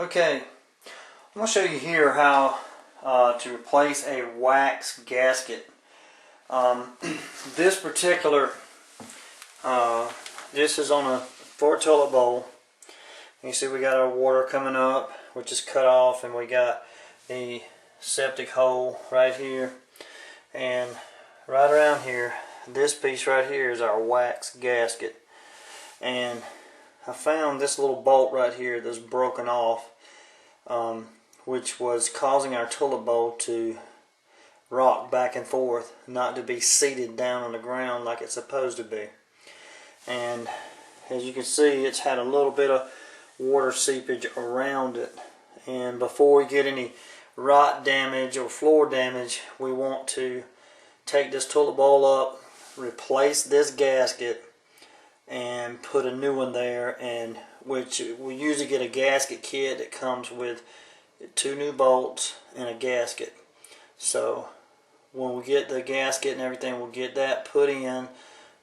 Okay, I'm going to show you here how to replace a wax gasket. This particular, this is on a for toilet bowl. You see we got our water coming up, which is cut off, and we got the septic hole right here. And right around here, this piece right here is our wax gasket. And I found this little bolt right here that's broken off, which was causing our toilet bowl to rock back and forth, not to be seated down on the ground like it's supposed to be. And as you can see, it's had a little bit of water seepage around it. And before we get any rot damage or floor damage, we want to take this toilet bowl up, replace this gasket, and put a new one there, and which we usually get a gasket kit that comes with 2 new bolts and a gasket. So when we get the gasket and everything, we'll get that put in.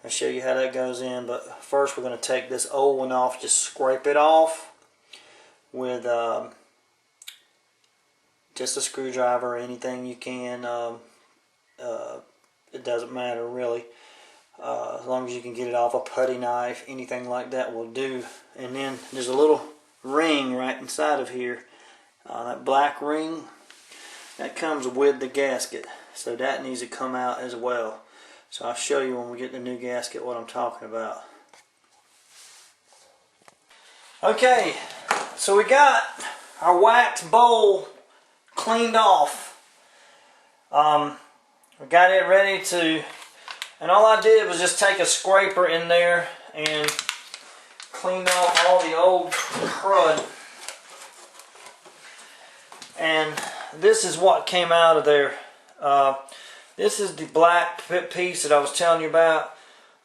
I'll show you how that goes in, but first we're going to take this old one off. Just scrape it off with just a screwdriver or anything you can. It doesn't matter really. As long as you can get it off, a putty knife, anything like that will do. And then there's a little ring right inside of here, that black ring, that comes with the gasket, so that needs to come out as well. So I'll show you when we get the new gasket what I'm talking about. Okay, so we got our wax bowl cleaned off. We got it ready to, and all I did was just take a scraper in there and clean off all the old crud. And this is what came out of there. This is the black piece that I was telling you about.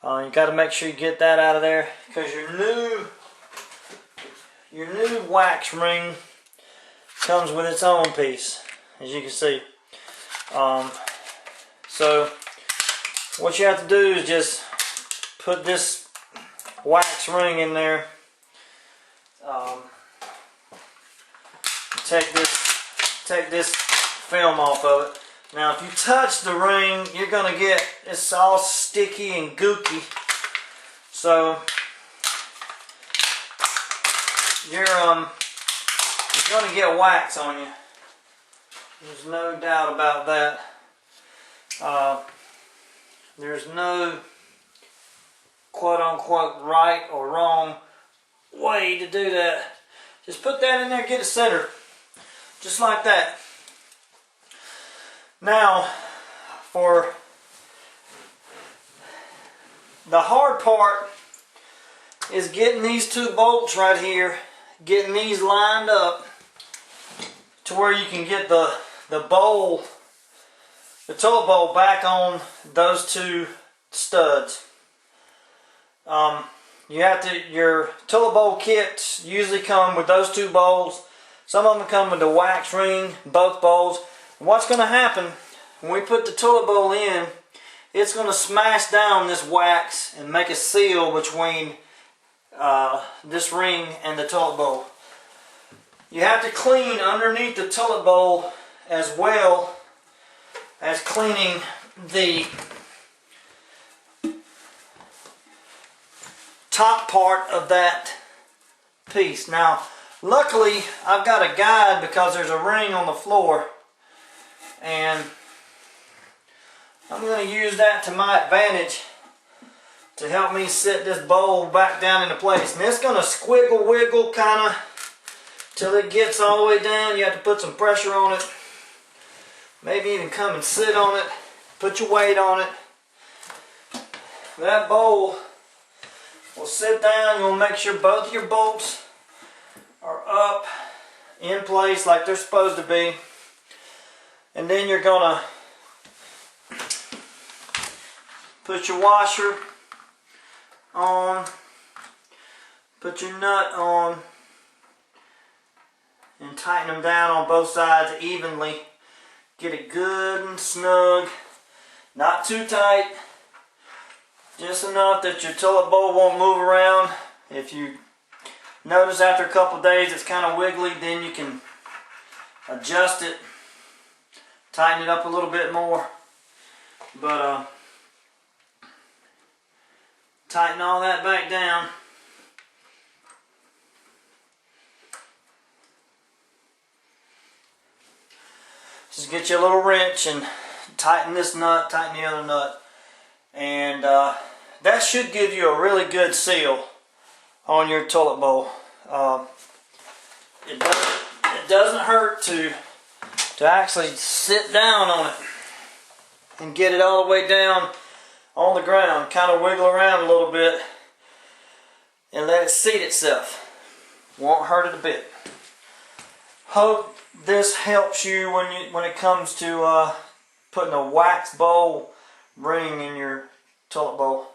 You got to make sure you get that out of there, because your new wax ring comes with its own piece, as you can see. So what you have to do is just put this wax ring in there. Take this film off of it. Now if you touch the ring, you're going to get, it's all sticky and gooky. So you're going to get wax on you. There's no doubt about that. There's no quote-unquote right or wrong way to do that. Just put that in there, get it centered, just like that. Now, for the hard part is getting these 2 bolts right here, getting these lined up to where you can get the bowl, the toilet bowl back on those 2 studs. You have to, your toilet bowl kits usually come with those 2 bowls. Some of them come with the wax ring, both bowls. And what's going to happen when we put the toilet bowl in, it's going to smash down this wax and make a seal between this ring and the toilet bowl. You have to clean underneath the toilet bowl as well as cleaning the top part of that piece. Now, luckily, I've got a guide because there's a ring on the floor, and I'm going to use that to my advantage to help me set this bowl back down into place. And it's going to squiggle wiggle kind of till it gets all the way down. You have to put some pressure on it. Maybe even come and sit on it. Put your weight on it. That bowl will sit down. You'll make sure both of your bolts are up in place like they're supposed to be. And then you're going to put your washer on, put your nut on, and tighten them down on both sides evenly. Get it good and snug, not too tight, just enough that your toilet bowl won't move around. If you Notice after a couple days it's kind of wiggly, then you can adjust it, tighten it up a little bit more. But tighten all that back down. Just get you a little wrench and tighten this nut, tighten the other nut, and that should give you a really good seal on your toilet bowl. It doesn't hurt to actually sit down on it and get it all the way down on the ground. Kind of wiggle around a little bit and let it seat itself. Won't hurt it a bit. Hope this helps you when it comes to putting a wax bowl ring in your toilet bowl.